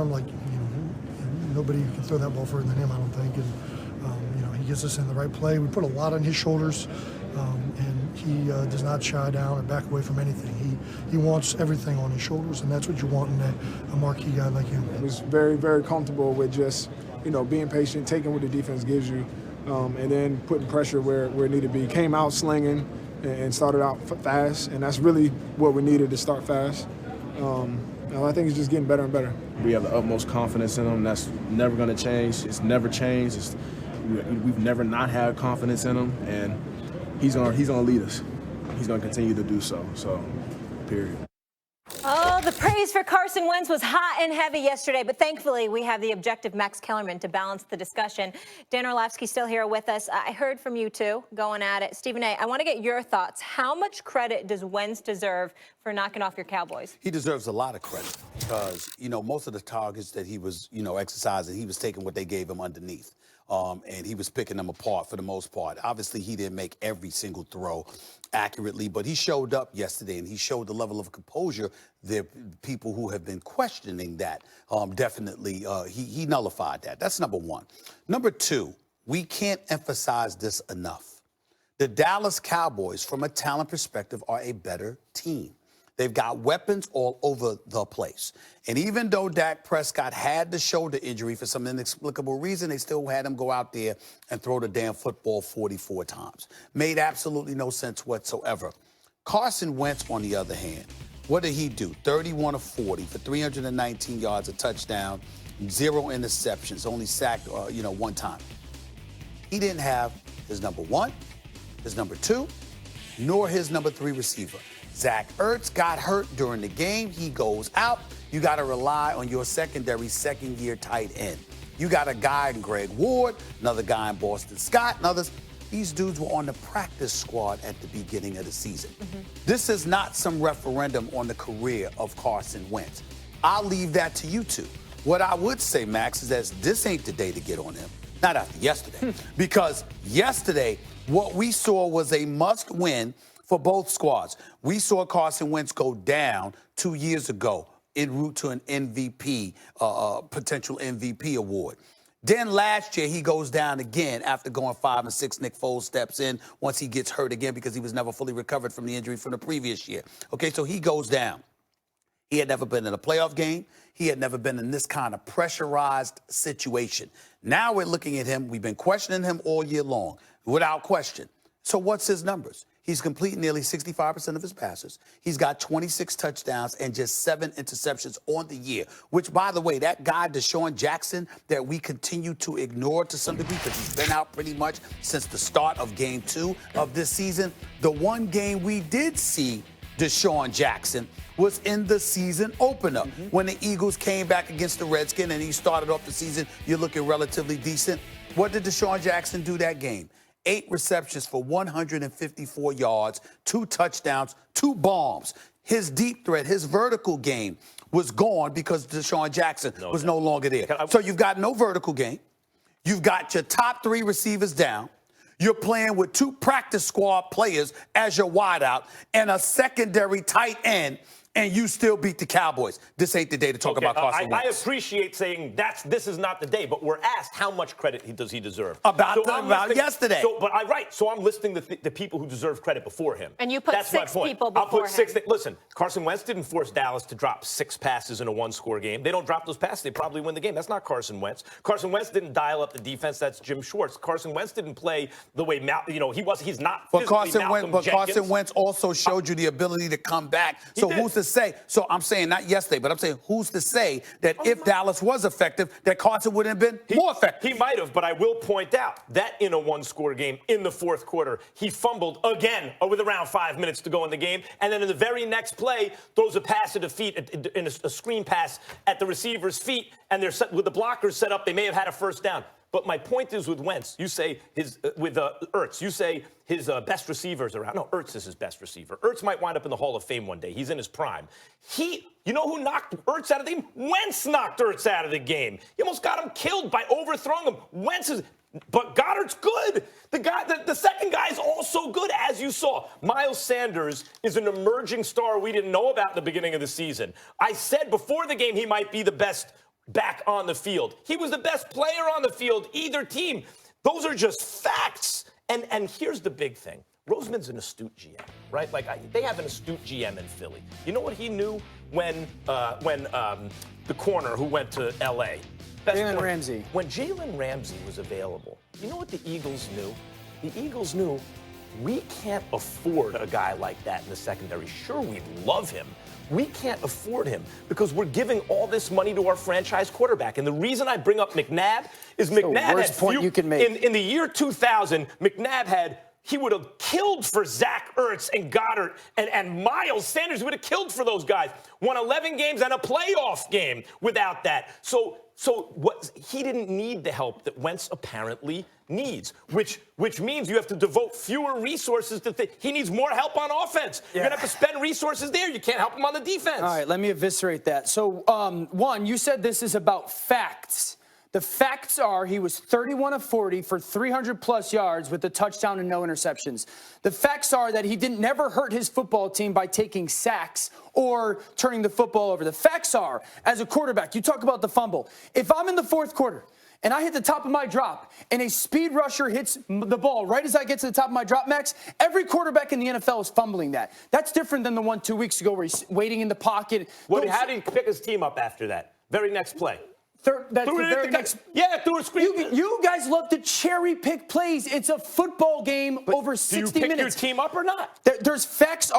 arm like, nobody can throw that ball further than him, I don't think. And, he gets us in the right play. We put a lot on his shoulders, and he does not shy down or back away from anything. He wants everything on his shoulders, and that's what you want in a marquee guy like him. He was very, very comfortable with just, being patient, taking what the defense gives you, and then putting pressure where it needed to be. Came out slinging and started out fast, and that's really what we needed to start fast. I think he's just getting better and better. We have the utmost confidence in him. That's never going to change. It's never changed. We've never not had confidence in him, and he's gonna lead us. He's going to continue to do so. So, period. Oh, the praise for Carson Wentz was hot and heavy yesterday, but thankfully we have the objective Max Kellerman to balance the discussion. Dan Orlovsky's still here with us. I heard from you two going at it. Stephen A., I want to get your thoughts. How much credit does Wentz deserve for knocking off your Cowboys? He deserves a lot of credit because, most of the targets that he was, exercising, he was taking what they gave him underneath. And he was picking them apart for the most part. Obviously, he didn't make every single throw accurately, but he showed up yesterday, and he showed the level of composure that people who have been questioning that definitely he nullified that. That's number one. Number two, we can't emphasize this enough. The Dallas Cowboys, from a talent perspective, are a better team. They've got weapons all over the place. And even though Dak Prescott had the shoulder injury for some inexplicable reason, they still had him go out there and throw the damn football 44 times. Made absolutely no sense whatsoever. Carson Wentz, on the other hand, what did he do? 31 of 40 for 319 yards, a touchdown, 0 interceptions, only sacked, one time. He didn't have his number 1, his number 2, nor his number 3 receiver. Zach Ertz got hurt during the game. He goes out. You got to rely on your secondary second-year tight end. You got a guy in Greg Ward, another guy in Boston Scott, and others. These dudes were on the practice squad at the beginning of the season. This is not some referendum on the career of Carson Wentz. I'll leave that to you two. What I would say, Max, is that this ain't the day to get on him. Not after yesterday. Because yesterday, what we saw was a must-win for both squads. We saw Carson Wentz go down 2 years ago en route to an MVP, potential MVP award. Then last year, he goes down again after going 5 and 6. Nick Foles steps in once he gets hurt again because he was never fully recovered from the injury from the previous year. Okay, so he goes down. He had never been in a playoff game. He had never been in this kind of pressurized situation. Now we're looking at him. We've been questioning him all year long, without question. So what's his numbers? He's completed nearly 65% of his passes. He's got 26 touchdowns and just 7 interceptions on the year, which, by the way, that guy, Deshaun Jackson, that we continue to ignore to some degree because he's been out pretty much since the start of game 2 of this season. The one game we did see Deshaun Jackson was in the season opener when the Eagles came back against the Redskins and he started off the season, you're looking relatively decent. What did Deshaun Jackson do that game? 8 receptions for 154 yards, 2 touchdowns, 2 bombs. His deep threat, his vertical game was gone because Deshaun Jackson was no longer there. So you've got no vertical game. You've got your top 3 receivers down. You're playing with 2 practice squad players as your wideout and a secondary tight end, and you still beat the Cowboys. This ain't the day to talk about Carson Wentz. I appreciate saying this is not the day, but we're asked how much credit does he deserve? About yesterday. So I'm listing the people who deserve credit before him. And you put That's 6 my point. people before I'll put 6. him. Listen, Carson Wentz didn't force Dallas to drop 6 passes in a 1-score game. They don't drop those passes, they probably win the game. That's not Carson Wentz. Carson Wentz didn't dial up the defense. That's Jim Schwartz. Carson Wentz didn't play the way he's not. But Carson Wentz also showed you the ability to come back. So who's to say? So I'm saying not yesterday, but I'm saying who's to say that if Dallas was effective, that Carson would have been more effective? He might have, but I will point out that in a 1-score game in the 4th quarter, he fumbled again with around 5 minutes to go in the game. And then in the very next play, throws a pass at the feet, in a screen pass at the receiver's feet. And they're with the blockers set up, they may have had a first down. But my point is with Wentz, you say with Ertz, you say his best receivers around. No, Ertz is his best receiver. Ertz might wind up in the Hall of Fame one day. He's in his prime. You know who knocked Ertz out of the game? Wentz knocked Ertz out of the game. He almost got him killed by overthrowing him. But Goddard's good. The second guy is also good, as you saw. Miles Sanders is an emerging star we didn't know about at the beginning of the season. I said before the game he might be the best back on the field. He was the best player on the field, either team. Those are just facts. And here's the big thing. Roseman's an astute GM, right? Like, they have an astute GM in Philly. You know what he knew when the corner who went to L.A. Jalen Ramsey. When Jalen Ramsey was available, you know what the Eagles knew? The Eagles knew we can't afford a guy like that in the secondary. Sure, we love him. We can't afford him because we're giving all this money to our franchise quarterback. And the reason I bring up McNabb is McNabb had in the year 2000, McNabb he would have killed for Zach Ertz and Goddard and Miles Sanders. He would have killed for those guys. Won 11 games and a playoff game without that. So he didn't need the help that Wentz apparently needs, which means you have to devote fewer resources to he needs more help on offense. Yeah. You're going to have to spend resources there. You can't help him on the defense. All right, let me eviscerate that. So, one, you said this is about facts. The facts are he was 31 of 40 for 300-plus yards with a touchdown and no interceptions. The facts are that he never hurt his football team by taking sacks or turning the football over. The facts are, as a quarterback, you talk about the fumble. If I'm in the fourth quarter and I hit the top of my drop and a speed rusher hits the ball right as I get to the top of my drop, Max, every quarterback in the NFL is fumbling that. That's different than the one 2 weeks ago where he's waiting in the pocket. How did he pick his team up after that? Very next play. Through a screen. You guys love to cherry pick plays. It's a football game over 60 minutes. Do you pick your team up or not? There's facts.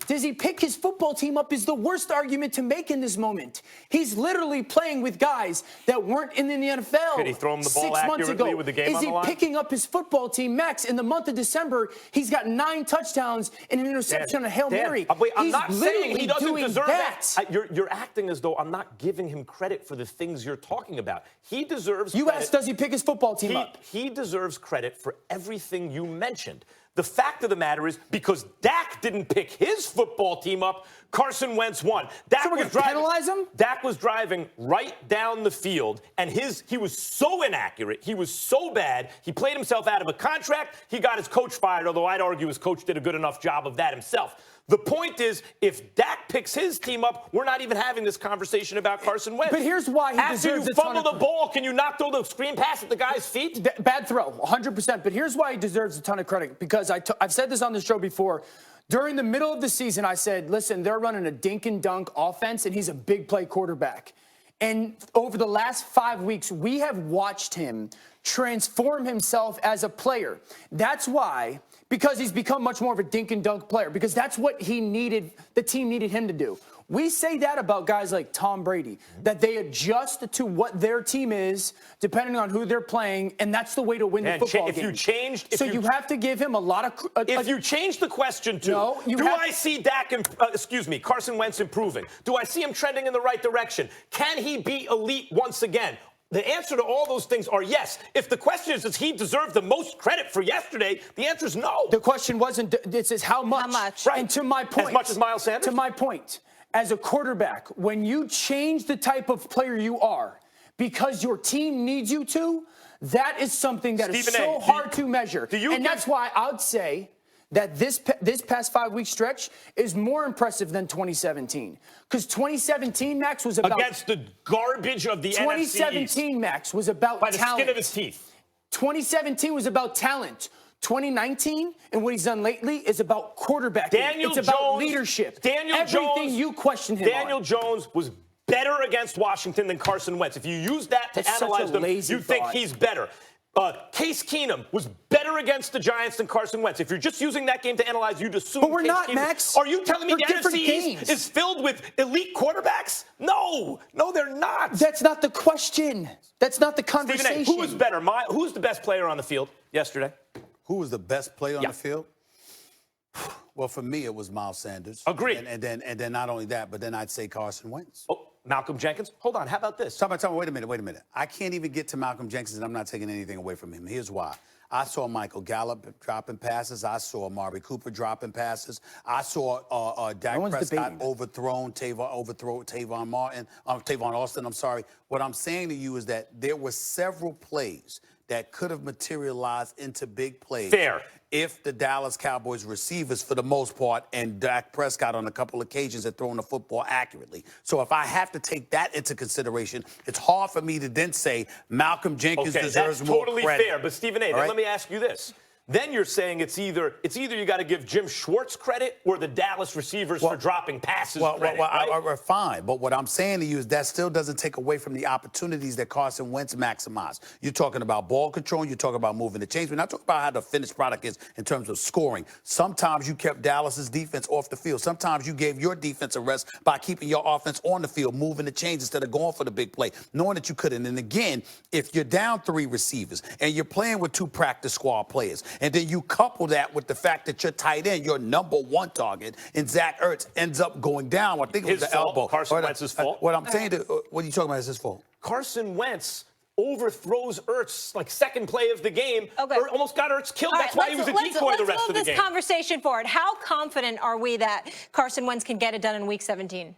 Does he pick his football team up is the worst argument to make in this moment. He's literally playing with guys that weren't in the NFL. Did he throw him the ball 6 months ago? With the game is on the line? He picking up his football team? Max, in the month of December, he's got 9 touchdowns and an interception, a Hail Mary. I'm not saying he doesn't deserve that. You're acting as though I'm not giving him credit for the things you're talking about. He deserves credit. You asked, does he pick his football team up? He deserves credit for everything you mentioned. The fact of the matter is, because Dak didn't pick his football team up, Carson Wentz won. So we're going to penalize him? Dak was driving right down the field, and he was so inaccurate. He was so bad. He played himself out of a contract. He got his coach fired, although I'd argue his coach did a good enough job of that himself. The point is, if Dak picks his team up, we're not even having this conversation about Carson Wentz. But here's why he deserves After you fumble the ball, can you not throw the screen pass at the guy's feet? Bad throw, 100%. But here's why he deserves a ton of credit, because I've said this on the show before. During the middle of the season, I said, listen, they're running a dink and dunk offense, and he's a big play quarterback. And over the last 5 weeks, we have watched him transform himself as a player. That's why, because he's become much more of a dink and dunk player, because that's what he needed, the team needed him to do. We say that about guys like Tom Brady, that they adjust to what their team is, depending on who they're playing, and that's the way to win the football game. You have to give him a lot of... If you change the question to, I see Carson Wentz improving? Do I see him trending in the right direction? Can he be elite once again? The answer to all those things are yes. If the question is, does he deserve the most credit for yesterday? The answer is no. The question wasn't, it says how much. How much? Right. And to my point. As much as Miles Sanders? To my point, as a quarterback, when you change the type of player you are because your team needs you to, that is something that is so hard to measure. And that's why I would say that this past 5-week stretch is more impressive than 2017. Because 2017, Max, was about... Against the garbage of the NFC 2017, Max, was about talent. By the skin of his teeth. 2017 was about talent. 2019 and what he's done lately is about quarterbacking. It's about leadership. Everything you question him Daniel Jones was better against Washington than Carson Wentz. If you use that to analyze them, you think he's better. Case Keenum was better against the Giants than Carson Wentz. If you're just using that game to analyze, you'd assume. But we're not, Max. Are you telling me the NFC East is filled with elite quarterbacks? No, they're not. That's not the question. That's not the conversation. Stephen A., who was better? Who's the best player on the field yesterday? Who was the best player on the field? Well, for me, it was Miles Sanders. Agreed. And then not only that, but then I'd say Carson Wentz. Oh, Malcolm Jenkins? Hold on, how about this? Tell me, wait a minute. I can't even get to Malcolm Jenkins, and I'm not taking anything away from him. Here's why. I saw Michael Gallup dropping passes. I saw Amari Cooper dropping passes. I saw Dak Prescott overthrown Tavon Austin. What I'm saying to you is that there were several plays that could have materialized into big plays. Fair. If the Dallas Cowboys receivers, for the most part, and Dak Prescott on a couple occasions had thrown the football accurately. So if I have to take that into consideration, it's hard for me to then say Malcolm Jenkins deserves more totally credit. fair. But Stephen A., Right? let me ask you this. Then you're saying it's either you got to give Jim Schwartz credit or the Dallas receivers for dropping passes credit, right? Fine. But what I'm saying to you is that still doesn't take away from the opportunities that Carson Wentz maximized. You're talking about ball control. You're talking about moving the chains. We're not talking about how the finished product is in terms of scoring. Sometimes you kept Dallas's defense off the field. Sometimes you gave your defense a rest by keeping your offense on the field, moving the chains instead of going for the big play, knowing that you couldn't. And again, if you're down 3 receivers and you're playing with 2 practice squad players, and then you couple that with the fact that your tight end, your #1 target, and Zach Ertz ends up going down. I think it was His the fault. elbow. Carson Wentz's fault. What I'm saying, what are you talking about is his fault? Carson Wentz overthrows Ertz like second play of the game. Okay. Almost got Ertz killed. All That's right, why he was a decoy the rest of the Let's move this game. conversation forward. How confident are we that Carson Wentz can get it done in Week 17?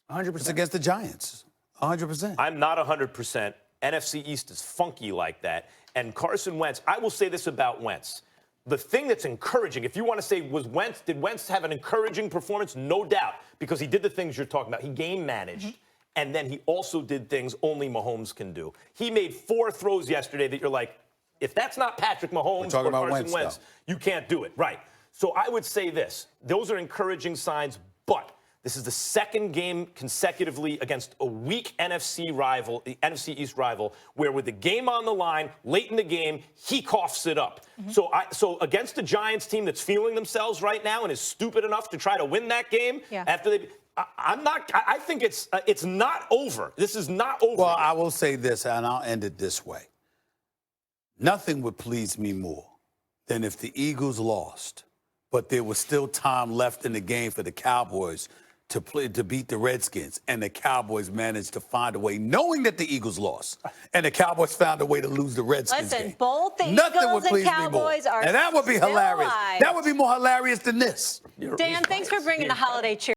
100%. It's against the Giants. 100%. I'm not 100%. NFC East is funky like that. And Carson Wentz, I will say this about Wentz. The thing that's encouraging, if you want to say, did Wentz have an encouraging performance? No doubt, because he did the things you're talking about. He game managed, and then he also did things only Mahomes can do. He made 4 throws yesterday that you're like, if that's not Patrick Mahomes or Carson Wentz, you can't do it. Right. So I would say this. Those are encouraging signs, but this is the second game consecutively against a weak NFC rival, the NFC East rival, where with the game on the line, late in the game, he coughs it up. So against the Giants team that's feeling themselves right now and is stupid enough to try to win that game after they, I think it's not over. This is not over. Well, I will say this, and I'll end it this way. Nothing would please me more than if the Eagles lost, but there was still time left in the game for the Cowboys to beat the Redskins, and the Cowboys managed to find a way, knowing that the Eagles lost, and the Cowboys found a way to lose the Redskins game. Both the Nothing Eagles would please and Cowboys me more. are And that would be still hilarious. alive. That would be more hilarious than this. Dan, thanks for bringing the holiday cheer.